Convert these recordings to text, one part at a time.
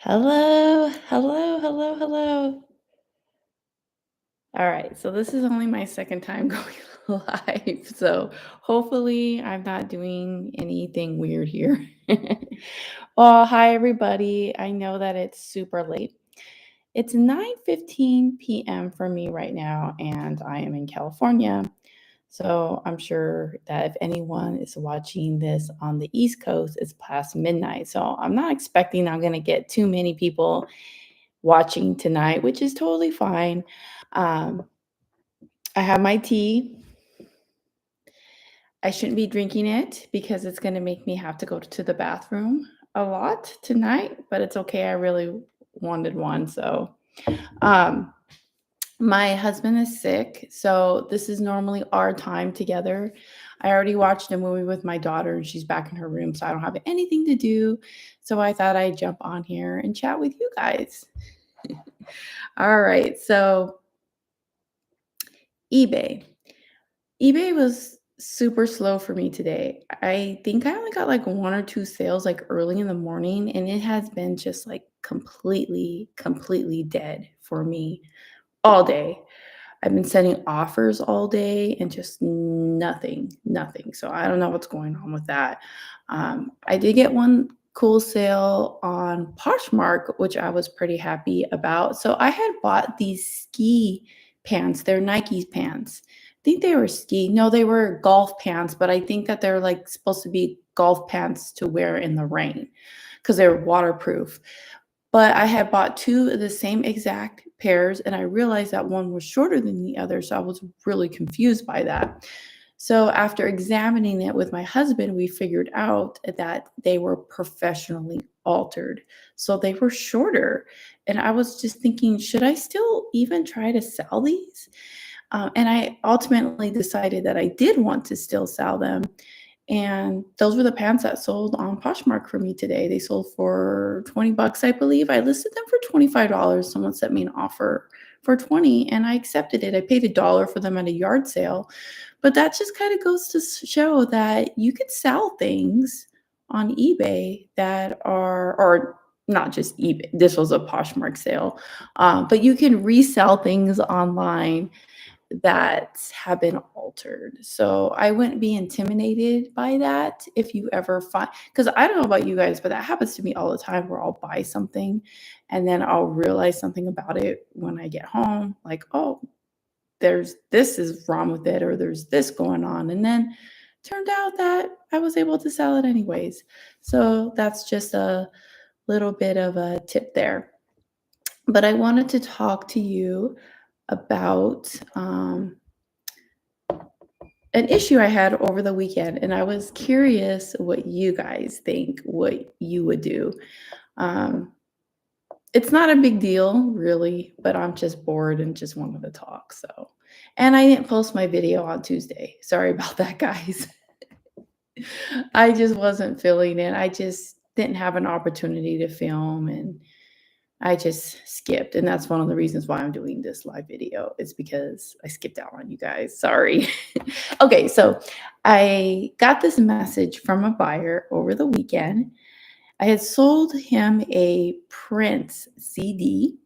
Hello, hello, hello, hello. All right, so this is only my second time going live, so hopefully I'm not doing anything weird here. Well, hi everybody. I know that it's super late. It's 9:15 p.m. for me right now, and I am in California. So I'm sure that if anyone is watching this on the East Coast, it's past midnight. So I'm not expecting I'm going to get too many people watching tonight, which is totally fine. Um, I have my tea. I shouldn't be drinking it because it's going to make me have to go to the bathroom a lot tonight, but it's okay. I really wanted one. Um, my husband is sick, so this is normally our time together. I already watched a movie with my daughter and she's back in her room, so I don't have anything to do. So I thought I'd jump on here and chat with you guys. All right, so eBay. eBay was super slow for me today. I think I only got like one or two sales like early in the morning, and it has been just like completely dead for me all day. I've been sending offers all day and just nothing. So I don't know what's going on with that. I did get one cool sale on Poshmark, which I was pretty happy about. So I had bought these ski pants. They're Nike pants. I think they were ski. No, they were golf pants, but I think that they're like supposed to be golf pants to wear in the rain because they're waterproof. But I had bought 2 of the same exact pairs, and I realized that one was shorter than the other, so I was really confused by that. So after examining it with my husband, we figured out that they were professionally altered. So they were shorter. And I was just thinking, should I still even try to sell these? And I ultimately decided that I did want to still sell them. And those were the pants that sold on Poshmark for me today. They sold for 20 bucks, I believe. I listed them for $25. Someone sent me an offer for 20 and I accepted it. I paid $1 for them at a yard sale. But that just kind of goes to show that you could sell things on eBay that are, or not just eBay. This was a Poshmark sale, but you can resell things online that have been altered. So I wouldn't be intimidated by that if you ever find, because I don't know about you guys, but that happens to me all the time where I'll buy something and then I'll realize something about it when I get home, like, oh, there's this is wrong with it, or there's this going on. And then turned out that I was able to sell it anyways. So that's just a little bit of a tip there. But I wanted to talk to you about an issue I had over the weekend, and I was curious what you guys think, what you would do. Um, it's not a big deal, really, but I'm just bored and just wanted to talk. So, and I didn't post my video on Tuesday. Sorry about that, guys. I just wasn't feeling it. I just didn't have an opportunity to film, and I just skipped, and that's one of the reasons why I'm doing this live video. It's because I skipped out on you guys. Sorry. Okay, so I got this message from a buyer over the weekend. I had sold him a Prince CD,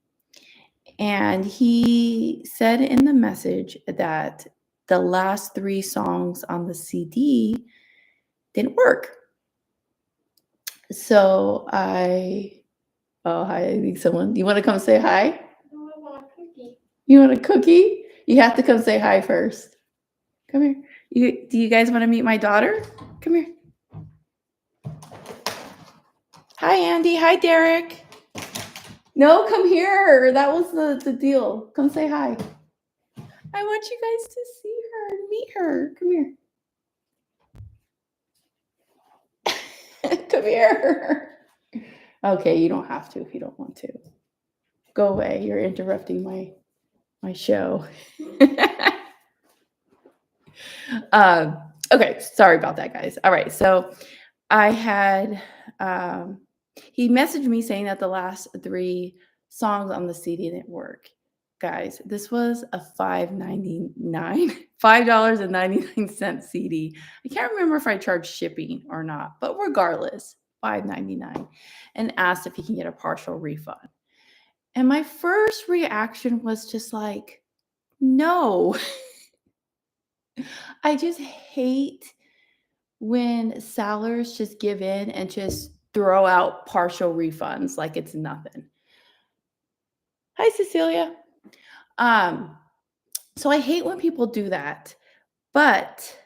and he said in the message that the last 3 songs on the CD didn't work. So oh, hi, I think someone, you want to come say hi? No, I want a cookie. You want a cookie? You have to come say hi first. Come here. Do you guys want to meet my daughter? Come here. Hi, Andy. Hi, Derek. No, come here. That was the deal. Come say hi. I want you guys to see her and meet her. Come here. Come here. Okay, you don't have to if you don't want to. Go away. You're interrupting my show. Okay, sorry about that, guys. All right, so I had he messaged me saying that the last 3 songs on the CD didn't work. Guys, this was a $5.99 CD. I can't remember if I charged shipping or not, but regardless, $5.99 and asked if he can get a partial refund. And my first reaction was just like, no. I just hate when sellers just give in and just throw out partial refunds like it's nothing. Hi, Cecilia. Um, so I hate when people do that. But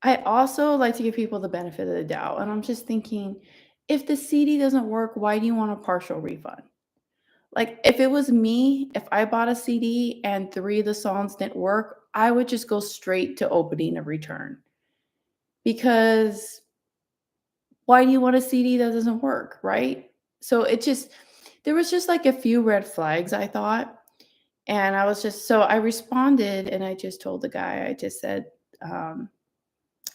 I also like to give people the benefit of the doubt. And I'm just thinking, if the CD doesn't work, why do you want a partial refund? Like, if it was me, if I bought a CD and 3 of the songs didn't work, I would just go straight to opening a return. Because why do you want a CD that doesn't work, right? So it just there was just like a few red flags, I thought. And I was just so I responded and I just told the guy, I just said, um,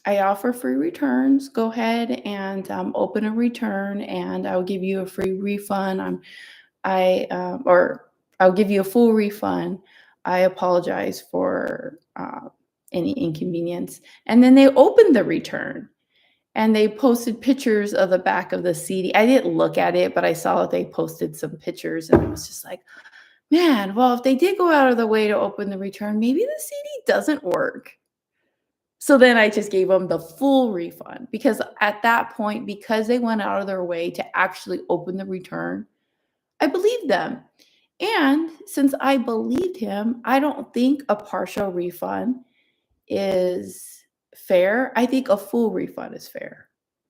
I offer free returns. Go ahead and open a return, and I'll give you a free refund. Or I'll give you a full refund. I apologize for any inconvenience. And then they opened the return and they posted pictures of the back of the CD. I didn't look at it, but I saw that they posted some pictures, and it was just like, man, well, if they did go out of the way to open the return, maybe the CD doesn't work. So then I just gave them the full refund because at that point, because they went out of their way to actually open the return, I believed them. And since I believed him, I don't think a partial refund is fair. I think a full refund is fair.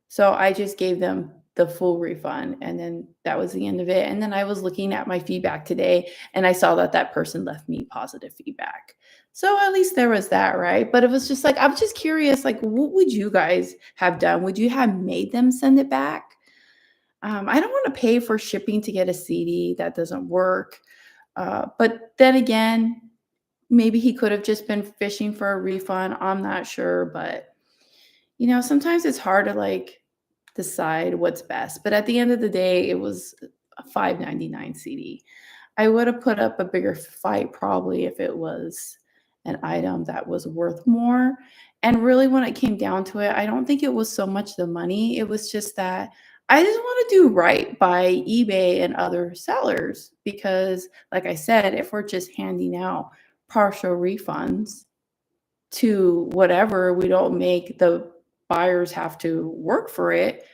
So I just gave them the full refund, and then that was the end of it. And then I was looking at my feedback today and I saw that that person left me positive feedback. So at least there was that, right? But it was just like, I'm just curious, like, what would you guys have done? Would you have made them send it back? I don't want to pay for shipping to get a CD that doesn't work. But then again, maybe he could have just been fishing for a refund. I'm not sure, but sometimes it's hard to like decide what's best. But at the end of the day, it was a $5.99 CD. I would have put up a bigger fight probably if it was an item that was worth more. And really, when it came down to it, I don't think it was so much the money. It was just that I just want to do right by eBay and other sellers because, like I said, if we're just handing out partial refunds to whatever, we don't make the buyers have to work for it,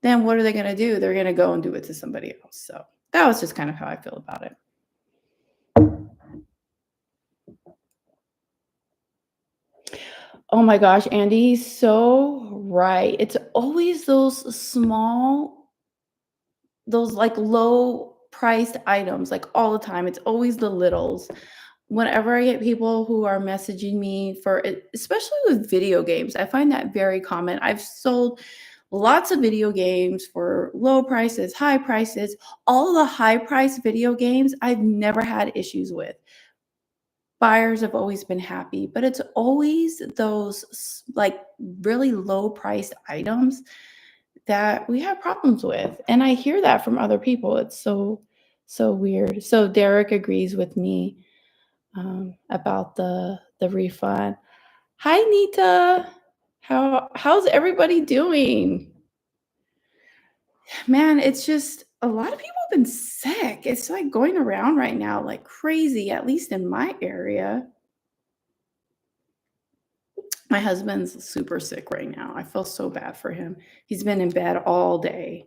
then what are they going to do? They're going to go and do it to somebody else. So that was just kind of how I feel about it. Oh my gosh, Andy, so right. It's always those small, those like low priced items, like all the time. It's always the littles. Whenever I get people who are messaging me for it, especially with video games, I find that very common. I've sold lots of video games for low prices, high prices. All the high price video games I've never had issues with. Buyers have always been happy, but it's always those like really low priced items that we have problems with. And I hear that from other people. It's so weird. So Derek agrees with me about the refund. Hi Nita. How's everybody doing? Man, it's just a lot of people have been sick. It's like going around right now like crazy, at least in my area. My husband's super sick right now. I feel so bad for him. He's been in bed all day.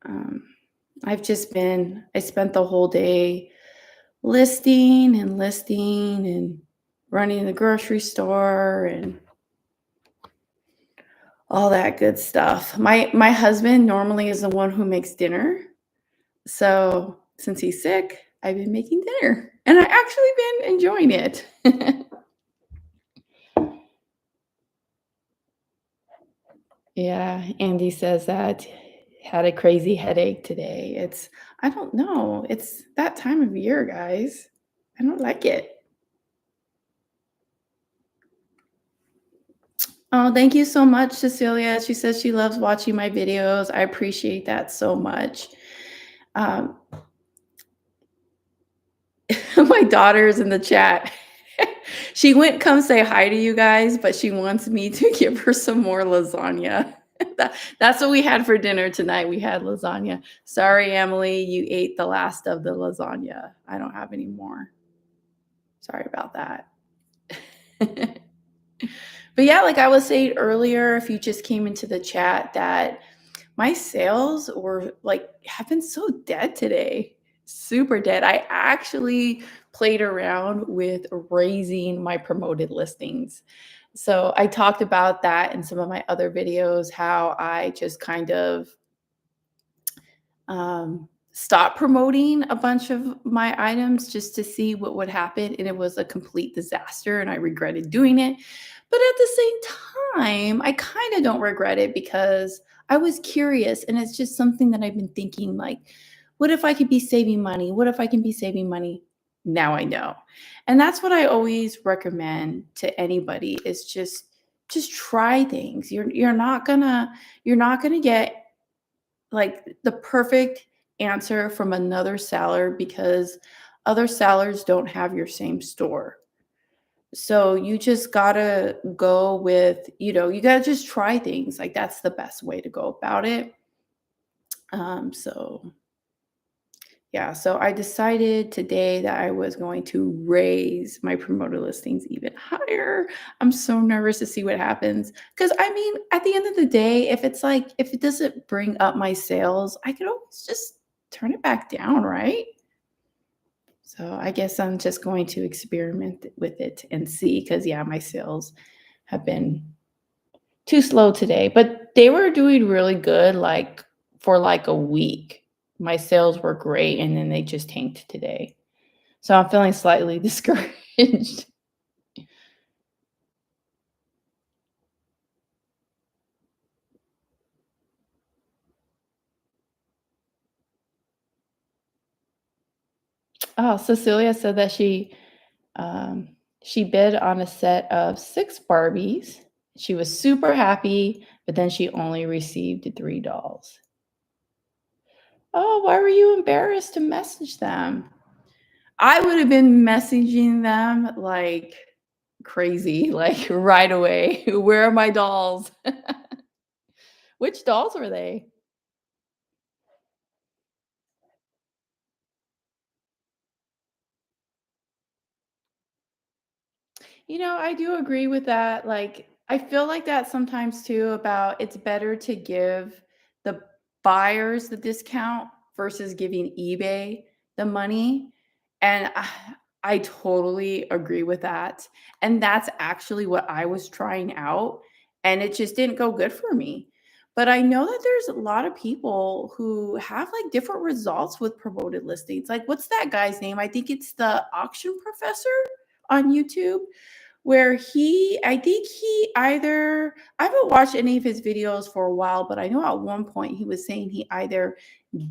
Um, I spent the whole day listing and running the grocery store and all that good stuff. My husband normally is the one who makes dinner. So since he's sick, I've been making dinner and I actually been enjoying it. Yeah, Andy says that had a crazy headache today. I don't know. It's that time of year, guys. I don't like it. Oh, thank you so much, Cecilia. She says she loves watching my videos. I appreciate that so much. Um, my daughter's in the chat. She wouldn't come say hi to you guys, but she wants me to give her some more lasagna. That's what we had for dinner tonight. We had lasagna. Sorry, Emily, you ate the last of the lasagna. I don't have any more. Sorry about that. But yeah, like I was saying earlier, if you just came into the chat, that my sales were like have been so dead today. Super dead. I actually played around with raising my promoted listings. So I talked about that in some of my other videos, how I just kind of stopped promoting a bunch of my items just to see what would happen. And it was a complete disaster and I regretted doing it. But at the same time, I kind of don't regret it because I was curious and it's just something that I've been thinking like, what if I could be saving money? What if I can be saving money? Now I know. And that's what I always recommend to anybody is just try things. You're not gonna get like the perfect answer from another seller because other sellers don't have your same store. So you just gotta go with, you gotta just try things. Like that's the best way to go about it. So yeah, so I decided today that I was going to raise my promoter listings even higher. I'm so nervous to see what happens. Because I mean, at the end of the day, if it doesn't bring up my sales, I could always just turn it back down, right? So I guess I'm just going to experiment with it and see. Because yeah, my sales have been too slow today, but they were doing really good, like, for, like, a week. My sales were great, and then they just tanked today. So I'm feeling slightly discouraged. Oh, Cecilia said that she bid on a set of 6 Barbies. She was super happy, but then she only received 3 dolls. Oh, why were you embarrassed to message them? I would have been messaging them like crazy, like right away. Where are my dolls? Which dolls were they? I do agree with that. Like, I feel like that sometimes too about it's better to give the buyers the discount versus giving eBay the money. And I totally agree with that. And that's actually what I was trying out. And it just didn't go good for me. But I know that there's a lot of people who have like different results with promoted listings. Like, what's that guy's name? I think it's the auction professor on YouTube where I think he either I haven't watched any of his videos for a while, but I know at one point he was saying he either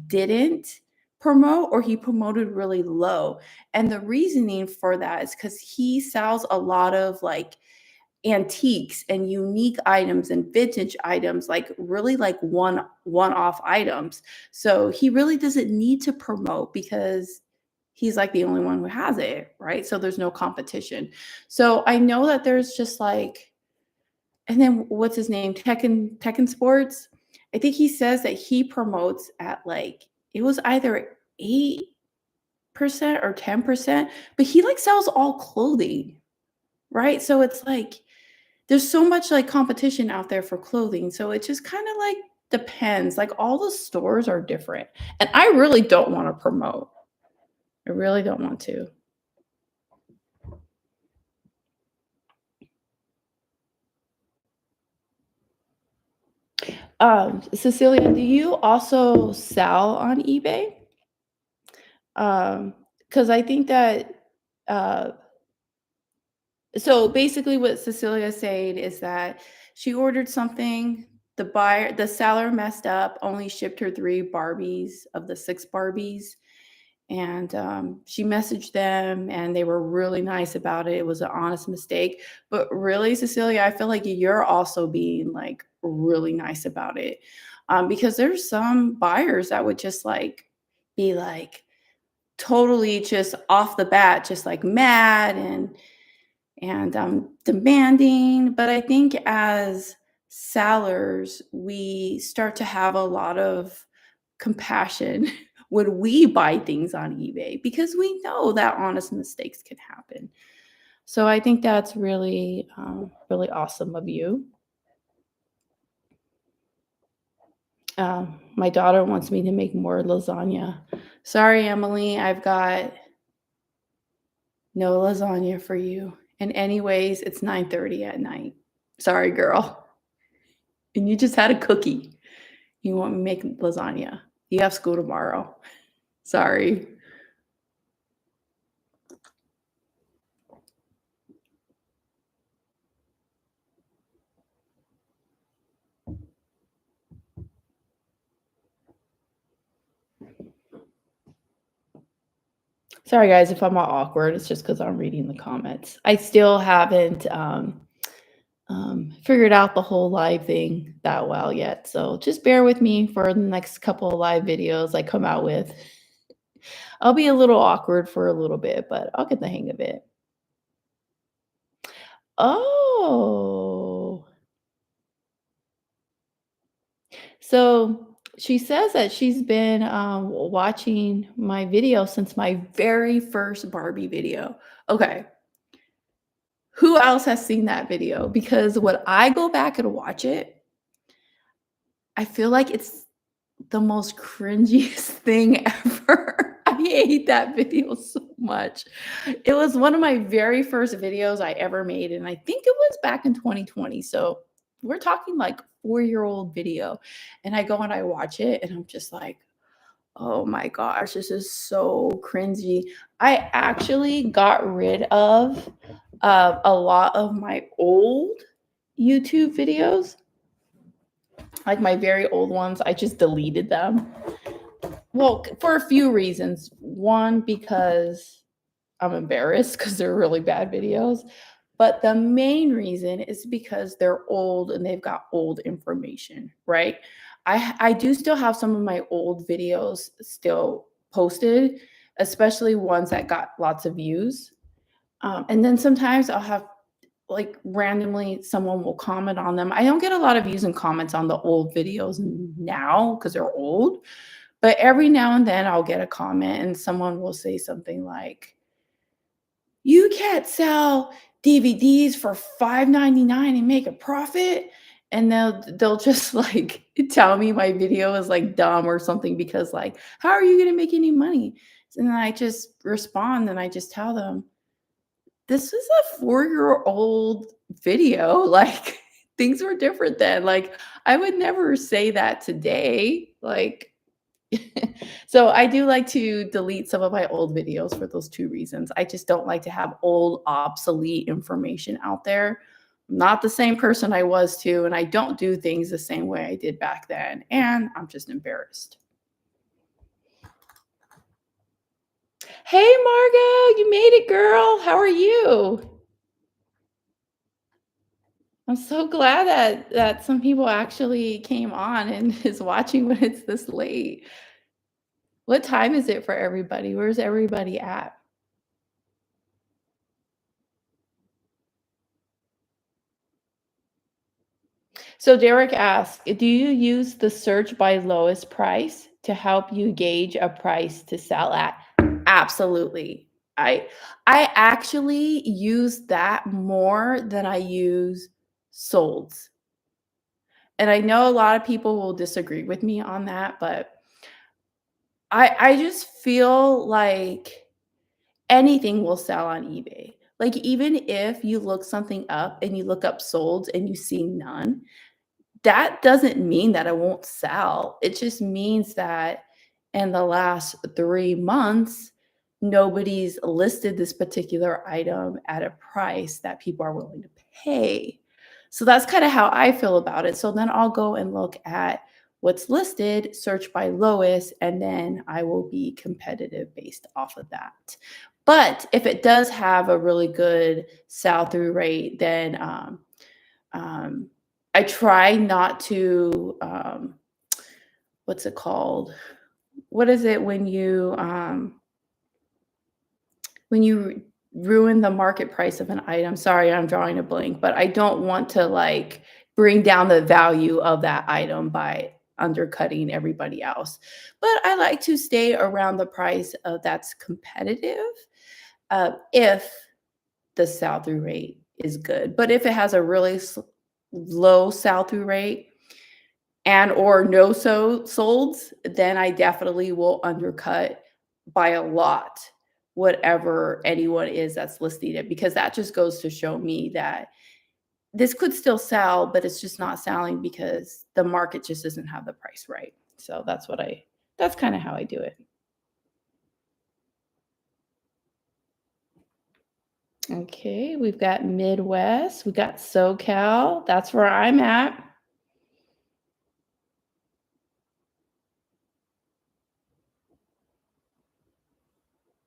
didn't promote or he promoted really low. And the reasoning for that is because he sells a lot of like antiques and unique items and vintage items, like really like one-off items. So he really doesn't need to promote because he's like the only one who has it, right? So there's no competition. So I know that there's just like, and then what's his name? Tekken Sports. I think he says that he promotes at like it was either 8% or 10%, but he like sells all clothing, right? So it's like there's so much like competition out there for clothing. So it just kind of like depends. Like all the stores are different. And I really don't want to promote. I really don't want to. Cecilia, do you also sell on eBay? Because I think that uh, so basically what Cecilia is saying is that she ordered something, the seller messed up, only shipped her 3 Barbies of the 6 Barbies, and she messaged them and they were really nice about it. It was an honest mistake. But really, Cecilia, I feel like you're also being like really nice about it. Because there's some buyers that would just like be like totally just off the bat, just like mad and demanding. But I think as sellers, we start to have a lot of compassion when we buy things on eBay because we know that honest mistakes can happen. So I think that's really, really awesome of you. My daughter wants me to make more lasagna. Sorry, Emily, I've got no lasagna for you. And anyways, it's 9:30 at night. Sorry, girl. And you just had a cookie. You want me to make lasagna. You have school tomorrow. Sorry. Sorry, guys, if I'm all awkward. It's just because I'm reading the comments. I still haven't figured out the whole live thing that well yet. So just bear with me for the next couple of live videos I come out with. I'll be a little awkward for a little bit, but I'll get the hang of it. Oh. So she says that she's been watching my video since my very first Barbie video. Okay. Who else has seen that video? Because when I go back and watch it, I feel like it's the most cringiest thing ever. I hate that video so much. It was one of my very first videos I ever made, and I think it was back in 2020. So we're talking like 4-year-old video. And I go and I watch it, and I'm just like, oh my gosh, this is so cringy. I actually got rid of a lot of my old YouTube videos, like my very old ones. I just deleted them. Well, for a few reasons. One, because I'm embarrassed because they're really bad videos. But the main reason is because they're old and they've got old information, right? I do still have some of my old videos still posted, especially ones that got lots of views. And then sometimes I'll have like randomly someone will comment on them. I don't get a lot of views and comments on the old videos now because they're old, but every now and then I'll get a comment and someone will say something like, "You can't sell DVDs for $5.99 and make a profit." And they'll just like tell me my video is like dumb or something because like, "How are you gonna make any money?" And then I just respond and I just tell them, "This is a 4-year-old video." Like things were different then. Like I would never say that today. Like so I do like to delete some of my old videos for those 2 reasons. I just don't like to have old, obsolete information out there. I'm not the same person I was too, and I don't do things the same way I did back then, and I'm just embarrassed. Hey, Margot, you made it, girl. How are you? I'm so glad that some people actually came on and is watching when it's this late. What time is it for everybody? Where's everybody at? So Derek asked, do you use the search by lowest price to help you gauge a price to sell at? Absolutely. I I actually use that more than I use solds. And I know a lot of people will disagree with me on that, but I just feel like anything will sell on eBay. Like even if you look something up and you look up solds and you see none, that doesn't mean that it won't sell. It just means that in the last 3 months, nobody's listed this particular item at a price that people are willing to pay. So that's kinda how I feel about it. So then I'll go and look at what's listed, search by lowest, and then I will be competitive based off of that. But if it does have a really good sell-through rate, then, um, I try not to, what's it called? What is it when you ruin the market price of an item. Sorry, I'm drawing a blank, but I don't want to like bring down the value of that item by undercutting everybody else. But I like to stay around the price that's competitive if the sell through rate is good. But if it has a really low sell through rate, and or no solds, then I definitely will undercut by a lot whatever anyone is that's listing it, because that just goes to show me that this could still sell, but it's just not selling because the market just doesn't have the price right. So that's kind of how I do it. Okay, we've got Midwest, we got SoCal. That's where I'm at.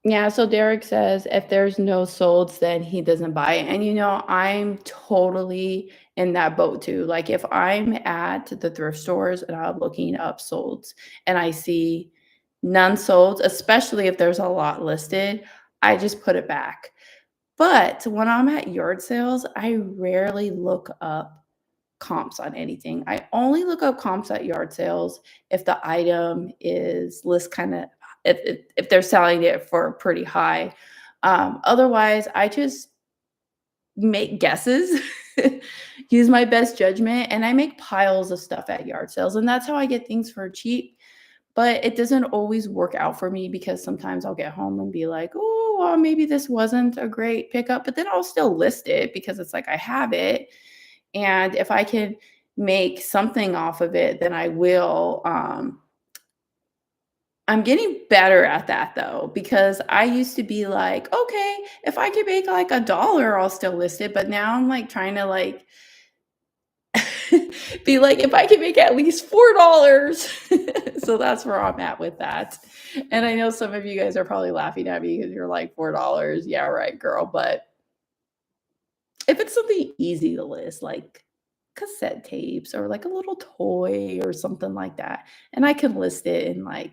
Yeah, so Derek says if there's no solds, then he doesn't buy it. And I'm totally in that boat too. Like if I'm at the thrift stores and I'm looking up solds and I see none sold, especially if there's a lot listed, I just put it back. But when I'm at yard sales, I rarely look up comps on anything. I only look up comps at yard sales if the item is list kind of if they're selling it for pretty high. Otherwise, I just make guesses, use my best judgment, and I make piles of stuff at yard sales, and that's how I get things for cheap. But it doesn't always work out for me because sometimes I'll get home and be like, oh, well, maybe this wasn't a great pickup, but then I'll still list it because it's like I have it, and if I can make something off of it, then I will. I'm getting better at that though, because I used to be like, okay, if I can make like $1, I'll still list it. But now I'm like trying to like be like, if I can make at least $4. So that's where I'm at with that. And I know some of you guys are probably laughing at me because you're like $4. Yeah, right, girl. But if it's something easy to list, like cassette tapes or like a little toy or something like that, and I can list it in like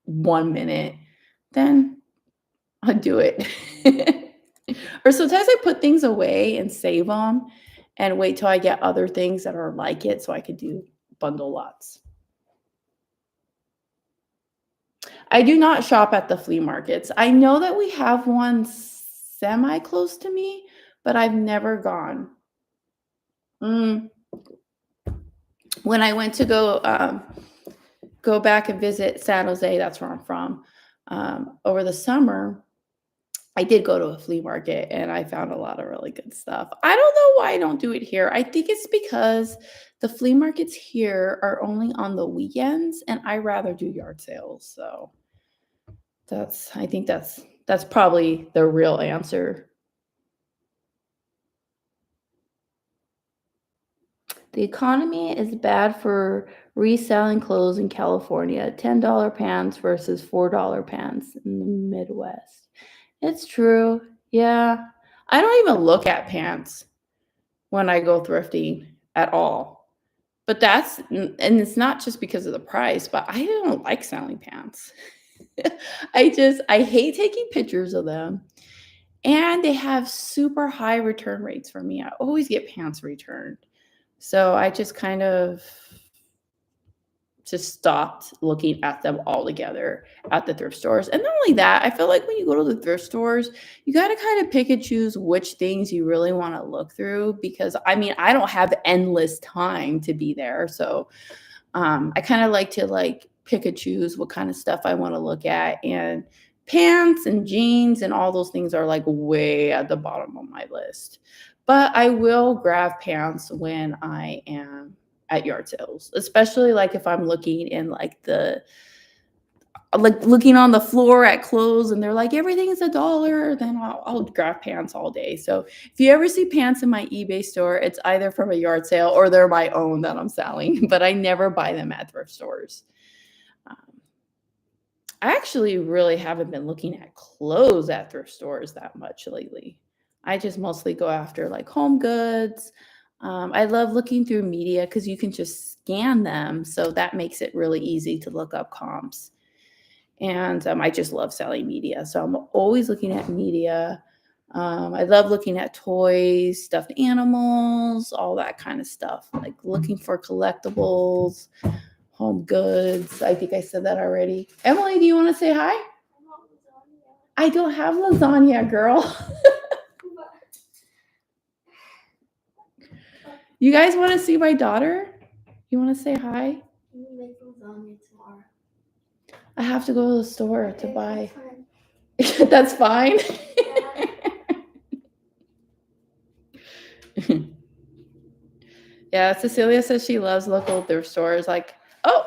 1 minute, then I'll do it. Or sometimes I put things away and save them and wait till I get other things that are like it so I could do bundle lots. I do not shop at the flea markets. I know that we have one semi close to me, but I've never gone. Mm, when I went to go back and visit San Jose, that's where I'm from, over the summer, I did go to a flea market and I found a lot of really good stuff. I don't know why I don't do it here. I think it's because the flea markets here are only on the weekends and I rather do yard sales. So I think that's probably the real answer. The economy is bad for reselling clothes in California. $10 pants versus $4 pants in the Midwest. It's true. Yeah. I don't even look at pants when I go thrifting at all. But and it's not just because of the price, but I don't like selling pants. I hate taking pictures of them. And they have super high return rates for me. I always get pants returned. So I just kind of just stopped looking at them all together at the thrift stores. And not only that, I feel like when you go to the thrift stores, you got to kind of pick and choose which things you really want to look through, because I mean, I don't have endless time to be there. So I kind of like to like pick and choose what kind of stuff I want to look at. And pants and jeans and all those things are like way at the bottom of my list. But I will grab pants when I am at yard sales, especially like if I'm looking in like looking on the floor at clothes and they're like everything is $1, then I'll grab pants all day. So if you ever see pants in my eBay store, it's either from a yard sale or they're my own that I'm selling, but I never buy them at thrift stores. Um, I actually really haven't been looking at clothes at thrift stores that much lately. I just mostly go after like home goods. I love looking through media because you can just scan them. So that makes it really easy to look up comps. And I just love selling media. So I'm always looking at media. I love looking at toys, stuffed animals, all that kind of stuff, like looking for collectibles, home goods. I think I said that already. Emily, do you want to say hi? I don't have lasagna, girl. You guys want to see my daughter? You want to say hi? Can you make lasagna tomorrow? I have to go to the store to buy. That's fine. That's fine. Yeah. Yeah, Cecilia says she loves local thrift stores. Like, oh,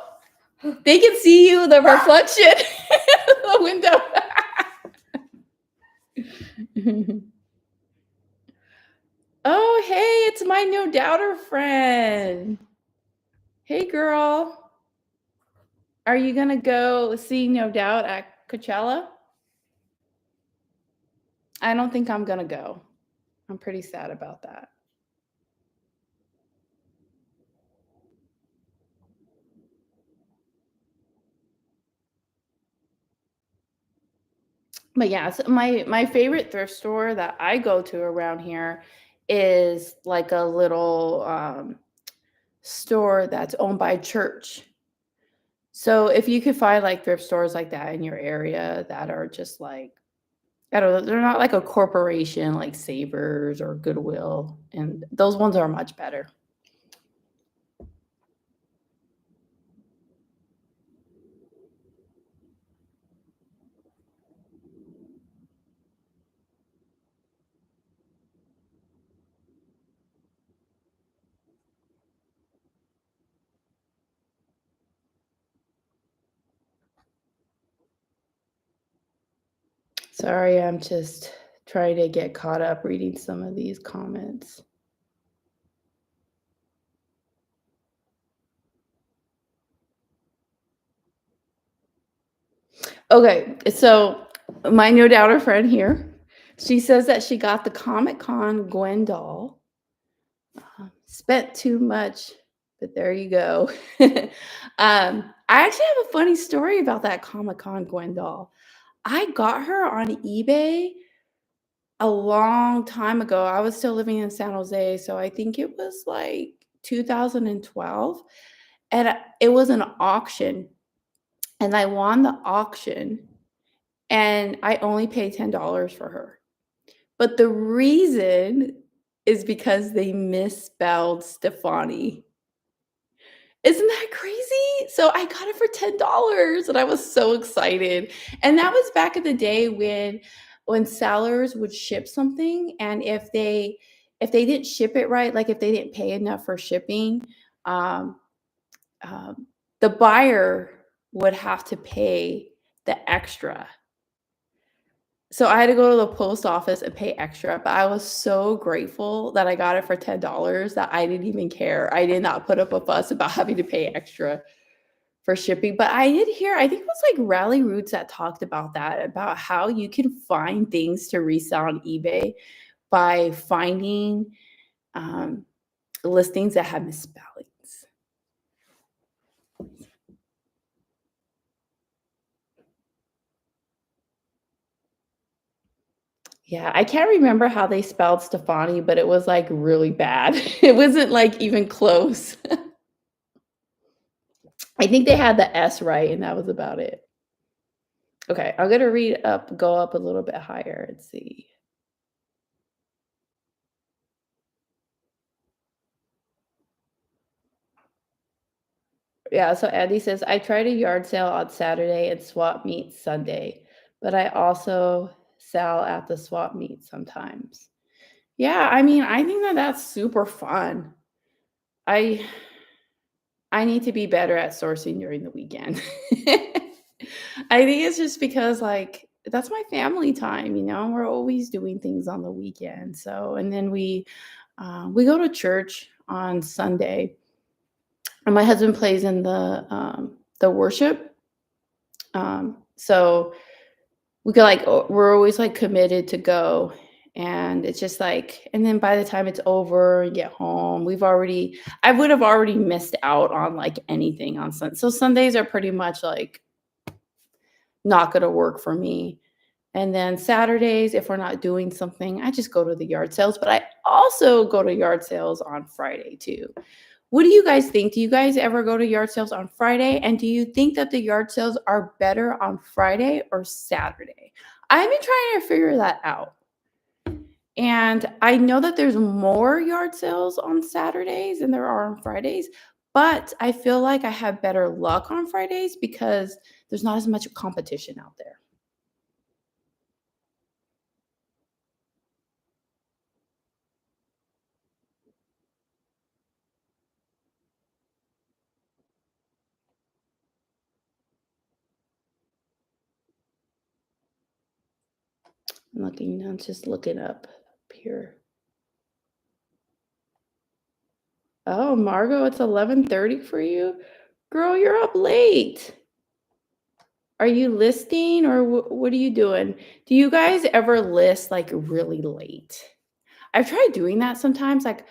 they can see you, the reflection in the window. Oh, hey, it's my no doubter friend. Hey, girl. Are you going to go see No Doubt at Coachella? I don't think I'm going to go. I'm pretty sad about that. But yeah, so my favorite thrift store that I go to around here is like a little store that's owned by a church. So if you could find like thrift stores like that in your area that are just like, I don't know, they're not like a corporation like Savers or Goodwill, and those ones are much better. Sorry, I'm just trying to get caught up reading some of these comments. Okay, so my no doubter friend here, she says that she got the Comic Con Gwen doll. Spent too much, but there you go. I actually have a funny story about that Comic Con Gwen doll. I got her on eBay a long time ago. I was still living in San Jose, so I think it was like 2012, and it was an auction, and I won the auction, and I only paid $10 for her. But the reason is because they misspelled Stefani. Isn't that crazy? So I got it for $10 and I was so excited. And that was back in the day when sellers would ship something, and if they didn't ship it right, like if they didn't pay enough for shipping, um, the buyer would have to pay the extra. So I had to go to the post office and pay extra, but I was so grateful that I got it for $10 that I didn't even care. I did not put up a fuss about having to pay extra for shipping. But I did hear, I think it was like Rally Roots that talked about that, about how you can find things to resell on eBay by finding um, listings that have misspellings. Yeah, I can't remember how they spelled Stefani, but it was like really bad. It wasn't like even close. I think they had the S right, and that was about it. Okay, I'm gonna go up a little bit higher and see. Yeah, so Andy says, I tried a yard sale on Saturday and swap meet Sunday, but I also sell at the swap meet sometimes. Yeah, I mean, I think that that's super fun. I I need to be better at sourcing during the weekend. I think it's just because like that's my family time, you know. We're always doing things on the weekend. So, and then we go to church on Sunday, and my husband plays in the worship. So we could like we're always like committed to go, and it's just like, and then by the time it's over and get home, I would have already missed out on like anything on Sunday. So Sundays are pretty much like not gonna work for me. And then Saturdays, if we're not doing something, I just go to the yard sales, but I also go to yard sales on Friday too. What do you guys think? Do you guys ever go to yard sales on Friday? And do you think that the yard sales are better on Friday or Saturday? I've been trying to figure that out. And I know that there's more yard sales on Saturdays than there are on Fridays, but I feel like I have better luck on Fridays because there's not as much competition out there. I'm just looking up here. Oh, Margot, it's 11:30 for you? Girl, you're up late. Are you listing or what are you doing? Do you guys ever list like really late? I've tried doing that sometimes. Like,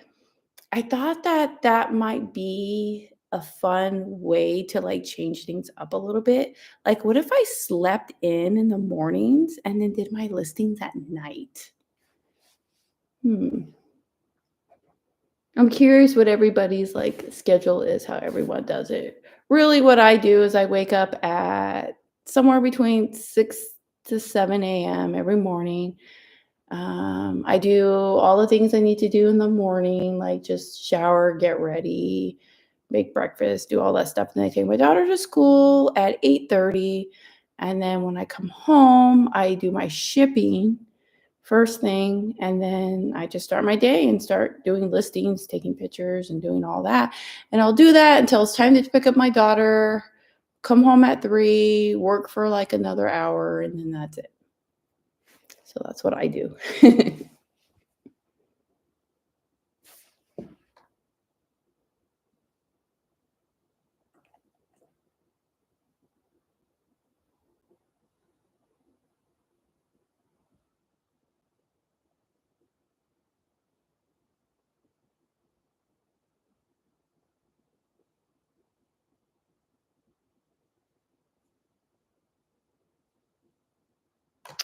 I thought that that might be a fun way to like change things up a little bit. Like, what if I slept in the mornings and then did my listings at night? Hmm. I'm curious what everybody's, like, schedule is, how everyone does it. Really, what I do is I wake up at somewhere between 6 to 7 AM every morning. I do all the things I need to do in the morning, like just shower, get ready, make breakfast, do all that stuff, and then I take my daughter to school at 8:30, and then when I come home, I do my shipping first thing, and then I just start my day and start doing listings, taking pictures, and doing all that, and I'll do that until it's time to pick up my daughter, come home at 3, work for, like, another hour, and then that's it. So that's what I do.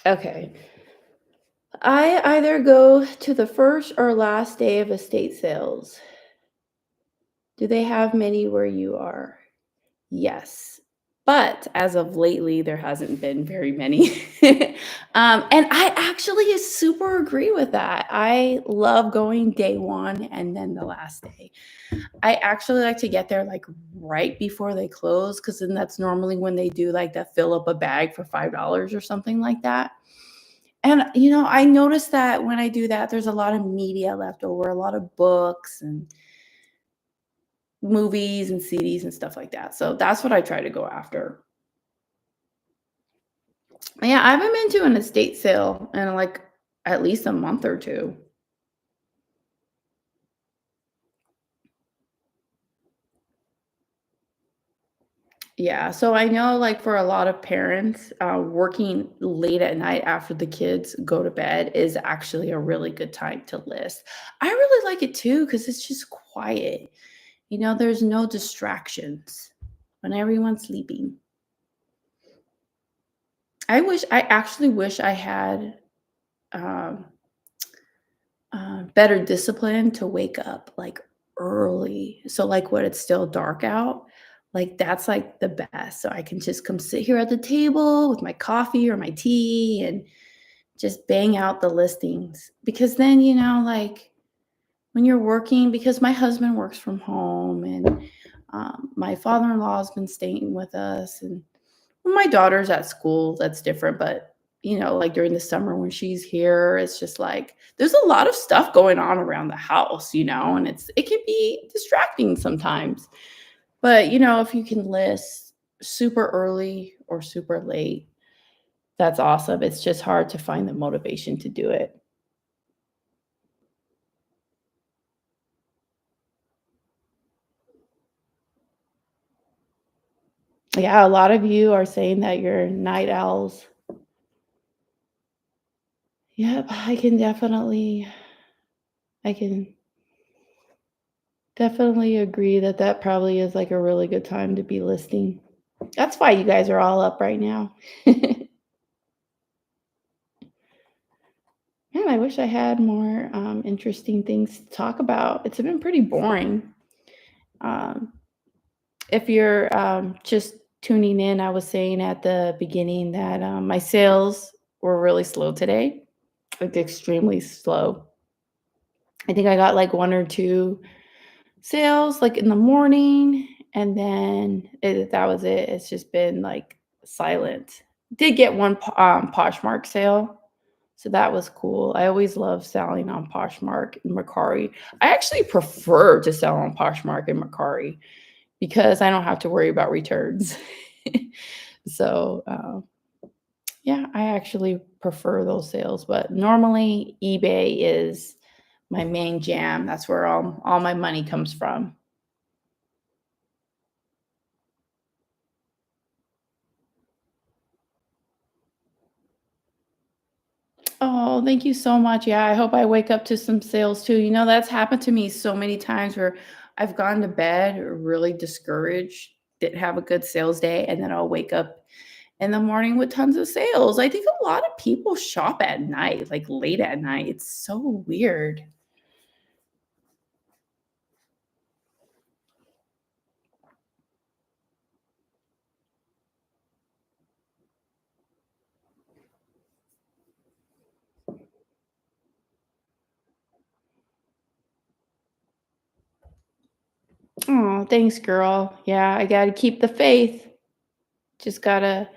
Okay. I either go to the first or last day of estate sales. Do they have many where you are? Yes. But as of lately, there hasn't been very many. And I actually super agree with that. I love going day one and then the last day. I actually like to get there like right before they close because then that's normally when they do like the fill up a bag for $5 or something like that. And, I noticed that when I do that, there's a lot of media left over, a lot of books and movies and CDs and stuff like that. So that's what I try to go after. Yeah, I haven't been to an estate sale in like at least a month or two. Yeah, so I know like for a lot of parents, working late at night after the kids go to bed is actually a really good time to list. I really like it too because it's just quiet. There's no distractions when everyone's sleeping. I actually wish I had um, better discipline to wake up like early. So, like, when it's still dark out, like, that's like the best. So, I can just come sit here at the table with my coffee or my tea and just bang out the listings. Because then, like, when you're working, because my husband works from home and my father in law has been staying with us, and when my daughter's at school, that's different, but, like, during the summer when she's here, it's just, like, there's a lot of stuff going on around the house, and it can be distracting sometimes. But, if you can list super early or super late, that's awesome. It's just hard to find the motivation to do it. Yeah, a lot of you are saying that you're night owls. Yep, I can definitely agree that that probably is, like, a really good time to be listing. That's why you guys are all up right now. Man, I wish I had more interesting things to talk about. It's been pretty boring. Um, if you're just tuning in, I was saying at the beginning that my sales were really slow today, like extremely slow. I think I got like one or two sales like in the morning, and then that was it. It's just been like silent. Did get one Poshmark sale, so that was cool. I always love selling on Poshmark and Mercari. I actually prefer to sell on Poshmark and Mercari because I don't have to worry about returns. So, yeah, I actually prefer those sales, but normally eBay is my main jam. That's where all my money comes from. Oh, thank you so much. Yeah, I hope I wake up to some sales too. That's happened to me so many times where I've gone to bed really discouraged, didn't have a good sales day, and then I'll wake up in the morning with tons of sales. I think a lot of people shop at night, like late at night. It's so weird. Oh, thanks, girl. Yeah, I got to keep the faith. Just gotta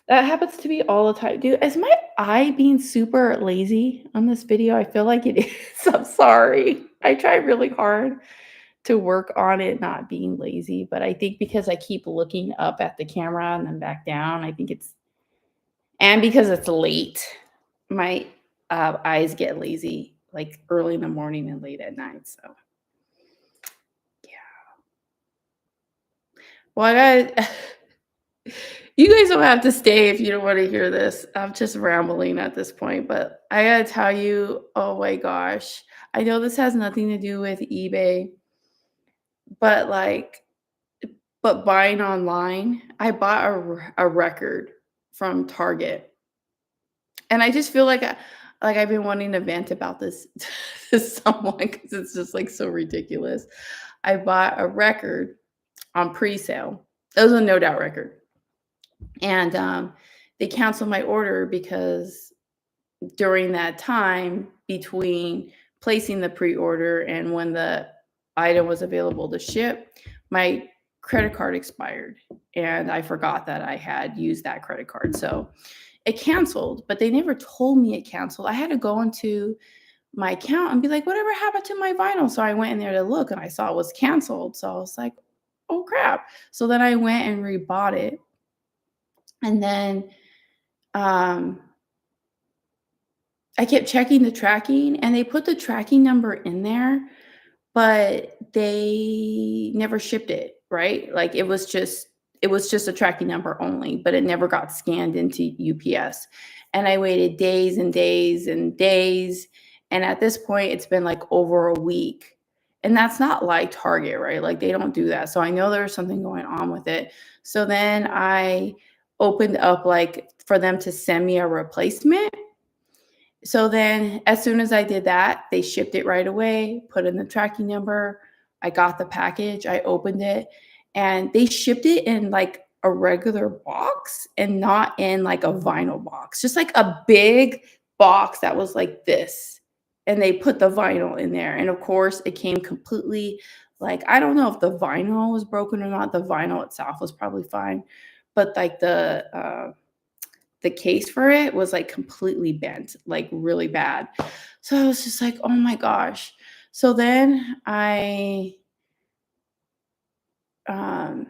that happens to me all the time. Dude, is my eye being super lazy on this video? I feel like it is. I'm sorry. I try really hard to work on it not being lazy, but I think because I keep looking up at the camera and then back down, I think it's and because it's late, my eyes get lazy like early in the morning and late at night. So, yeah. Well, I got you guys don't have to stay if you don't want to hear this. I'm just rambling at this point, but I gotta tell you, oh my gosh. I know this has nothing to do with eBay, but but buying online, I bought a record from Target, and I just feel like I've been wanting to vent about this to someone because it's just like so ridiculous. I bought a record on pre-sale. It was a No Doubt record, and they canceled my order because during that time between placing the pre-order and when the item was available to ship, my credit card expired and I forgot that I had used that credit card. So it canceled, but they never told me it canceled. I had to go into my account and be like, whatever happened to my vinyl? So I went in there to look and I saw it was canceled. So I was like, oh crap. So then I went and rebought it. And then um I kept checking the tracking and they put the tracking number in there, but they never shipped it, right? Like it was just a tracking number only, but it never got scanned into UPS. And I waited days and days and days. And at this point, it's been like over a week. And that's not like Target, right? Like they don't do that. So I know there's something going on with it. So then I opened up like for them to send me a replacement. So then as soon as I did that, they shipped it right away, put in the tracking number. I got the package, I opened it, and they shipped it in like a regular box and not in like a vinyl box, just like a big box that was like this. And they put the vinyl in there. And of course, it came completely like I don't know if the vinyl was broken or not. The vinyl itself was probably fine, but like the case for it was like completely bent, like really bad. So I was just like, oh my gosh. So then um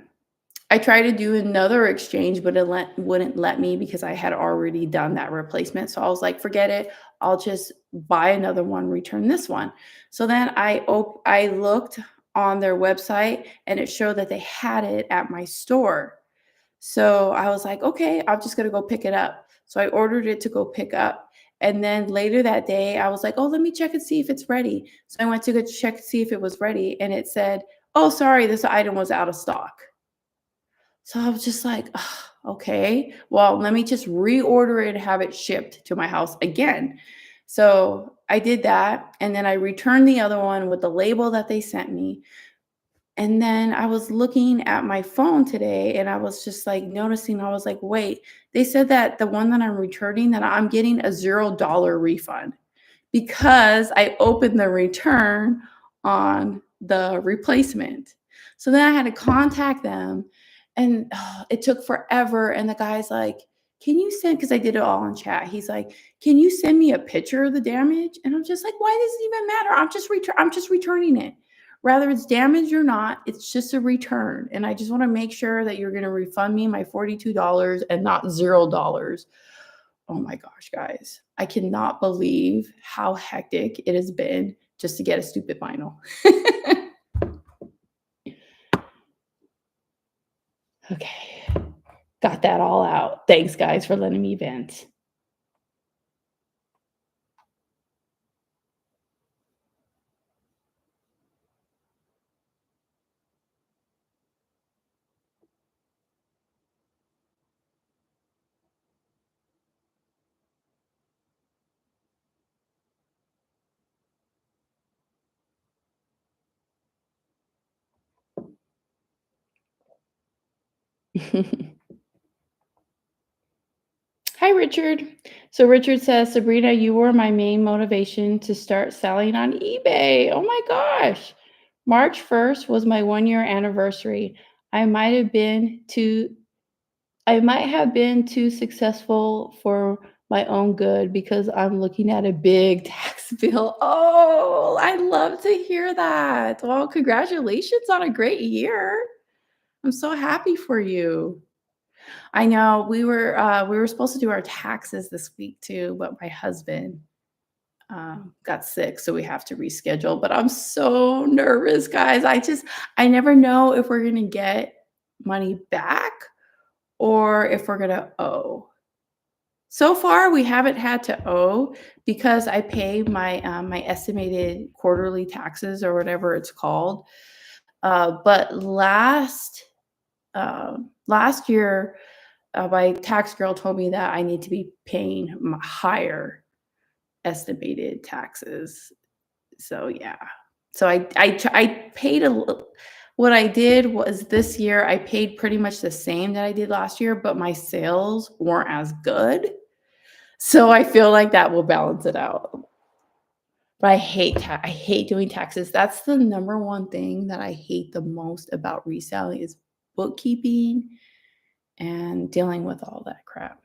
I tried to do another exchange, but wouldn't let me because I had already done that replacement. So I was like, forget it. I'll just buy another one, return this one. So then I looked on their website and it showed that they had it at my store. So I was like, okay, I'm just gonna go pick it up. So I ordered it to go pick up. And then later that day, I was like, oh, let me check and see if it's ready. So I went to go check to see if it was ready. And it said, oh, sorry, this item was out of stock. So I was just like, "Ugh, okay, well, let me just reorder it, have it shipped to my house again." So I did that, and then I returned the other one with the label that they sent me. And then I was looking at my phone today and I was just like noticing, I was like, wait, they said that the one that I'm returning, that I'm getting a $0 refund because I opened the return on the replacement. So then I had to contact them and it took forever. And the guy's like, can you send, because I did it all in chat. He's like, can you send me a picture of the damage? And I'm just like, why does it even matter? I'm just returning it. Whether it's damaged or not, it's just a return. And I just want to make sure that you're going to refund me my $42 and not $0. Oh my gosh, guys. I cannot believe how hectic it has been just to get a stupid vinyl. Okay. Got that all out. Thanks, guys, for letting me vent. Hi, Richard. So Richard says, Sabrina, you were my main motivation to start selling on eBay. Oh my gosh. March 1st was my 1 year anniversary. I might have been too I might have been too successful for my own good because I'm looking at a big tax bill. Oh, I love to hear that. Well, congratulations on a great year. I'm so happy for you. I know we were supposed to do our taxes this week too, but my husband got sick, so we have to reschedule. But I'm so nervous, guys. I never know if we're gonna get money back or if we're gonna owe. So far, we haven't had to owe because I pay my estimated quarterly taxes or whatever it's called. But last year, my tax girl told me that I need to be paying higher estimated taxes. So yeah. So I paid what I did was this year I paid pretty much the same that I did last year, but my sales weren't as good. So I feel like that will balance it out. But I hate doing taxes. That's the number one thing that I hate the most about reselling is bookkeeping and dealing with all that crap.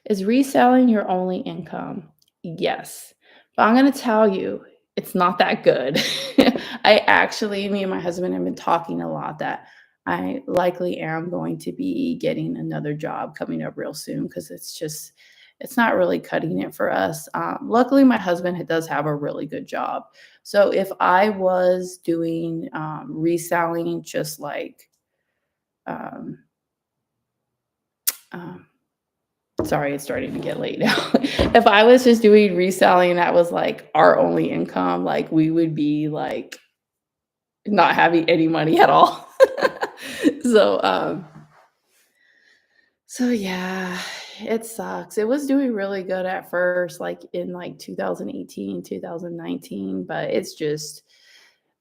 Is reselling your only income? Yes. But I'm gonna tell you, it's not that good. Me and my husband have been talking a lot that I likely am going to be getting another job coming up real soon because it's not really cutting it for us. Luckily, my husband does have a really good job. So if I was doing reselling, just like um, um, sorry, it's starting to get late now. If I was just doing reselling, that was like our only income, like we would be like not having any money at all. so so yeah, it sucks. It was doing really good at first, like in like 2018, 2019, but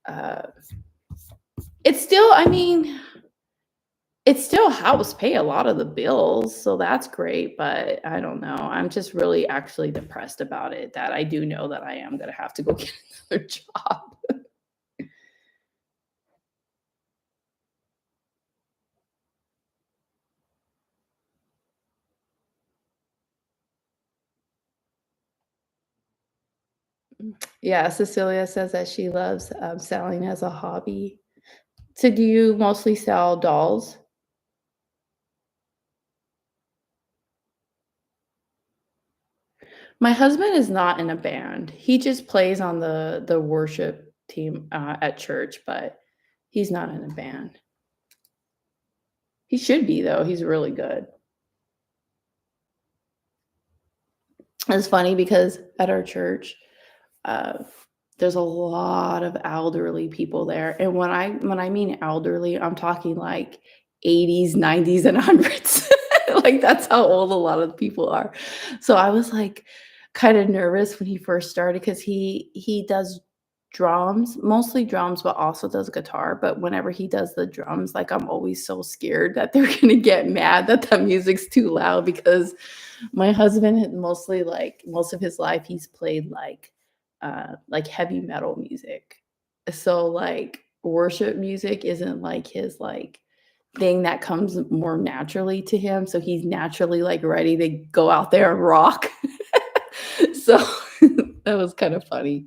uh it's still, I mean, it still helps pay a lot of the bills, so that's great, but I don't know. I'm just really actually depressed about it that I do know that I am gonna have to go get another job. Yeah, Cecilia says that she loves, selling as a hobby. So do you mostly sell dolls? My husband is not in a band. He just plays on the worship team, at church, but he's not in a band. He should be, though. He's really good. It's funny because at our church, uh, There's a lot of elderly people there, and when I mean elderly, I'm talking like 80s, 90s, and 100s. Like, that's how old a lot of the people are. So I was, like, kinda nervous when he first started because he does drums, mostly drums, but also does guitar, but whenever he does the drums, like, I'm always so scared that they're gonna get mad that the music's too loud because my husband had mostly, like most of his life, he's played, like, heavy metal music. So, like, worship music isn't, like, his, like, thing that comes more naturally to him, so he's naturally, like, ready to go out there and rock. So, that was kinda funny.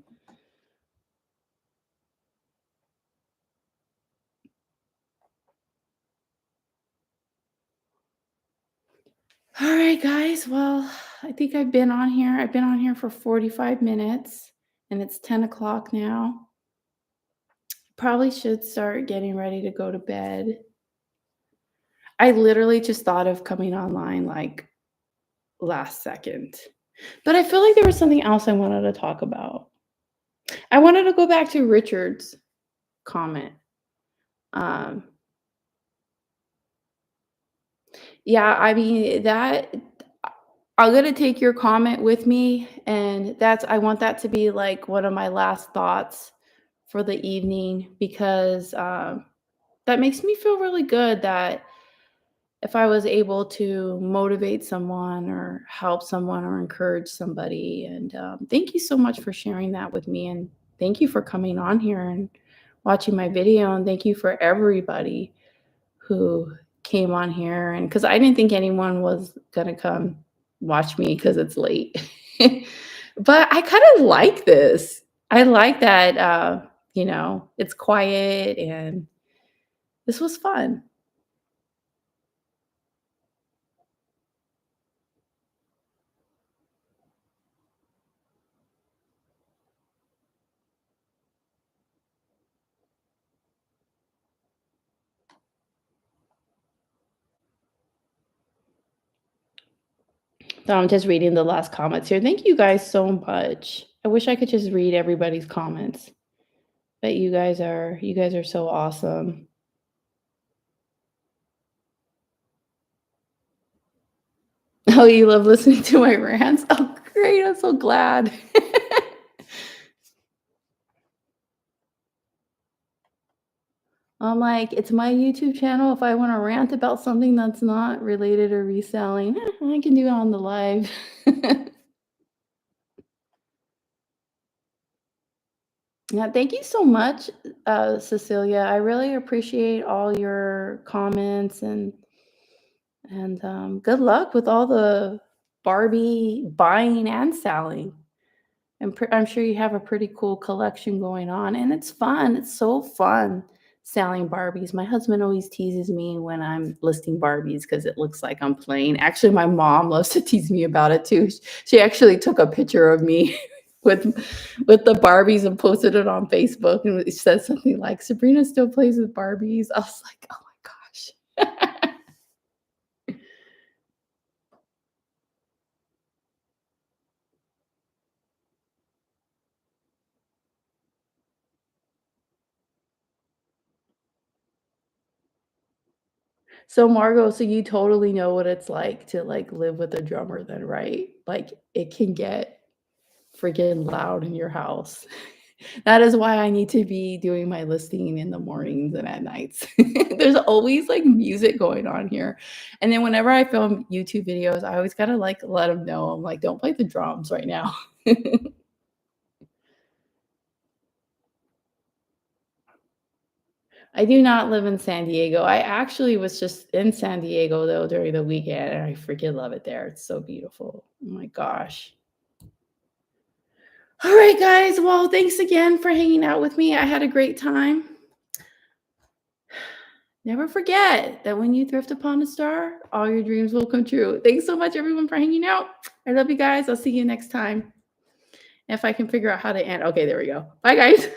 Alright, guys, well, I think I've been on here for 45 minutes, and it's 10 o'clock now. Probably should start getting ready to go to bed. I literally just thought of coming online, like, last second. But I feel like there was something else I wanted to talk about. I wanted to go back to Richard's comment. Um, yeah, I mean, that I'm gonna take your comment with me, and I want that to be, like, one of my last thoughts for the evening because, that makes me feel really good that if I was able to motivate someone or help someone or encourage somebody. And thank you so much for sharing that with me. And thank you for coming on here and watching my video. And thank you for everybody who came on here. And because I didn't think anyone was going to come watch me because it's late. But I kind of like this. I like that, it's quiet and this was fun. So I'm just reading the last comments here. Thank you guys so much. I wish I could just read everybody's comments, but you guys are so awesome. Oh, you love listening to my rants? Oh, great. I'm so glad. I'm like, it's my YouTube channel. If I want to rant about something that's not related or reselling, I can do it on the live. Yeah, thank you so much, Cecilia. I really appreciate all your comments and good luck with all the Barbie buying and selling. I'm sure you have a pretty cool collection going on, and it's fun. It's so fun selling Barbies. My husband always teases me when I'm listing Barbies because it looks like I'm playing. Actually, my mom loves to tease me about it too. She actually took a picture of me with with the Barbies and posted it on Facebook, and it said something like, "Sabrina still plays with Barbies." I was like, "Oh my gosh." So Margot, so you totally know what it's like to, like, live with a drummer then, right? Like, it can get freaking loud in your house. That is why I need to be doing my listing in the mornings and at nights. There's always, like, music going on here, and then whenever I film YouTube videos, I always gotta, like, let them know, I'm like, "Don't play the drums right now." I do not live in San Diego. I actually was just in San Diego, though, during the weekend, and I freaking love it there. It's so beautiful. Oh my gosh. All right, guys. Well, thanks again for hanging out with me. I had a great time. Never forget that when you thrift upon a star, all your dreams will come true. Thanks so much, everyone, for hanging out. I love you guys. I'll see you next time. If I can figure out how to end. Okay, there we go. Bye, guys.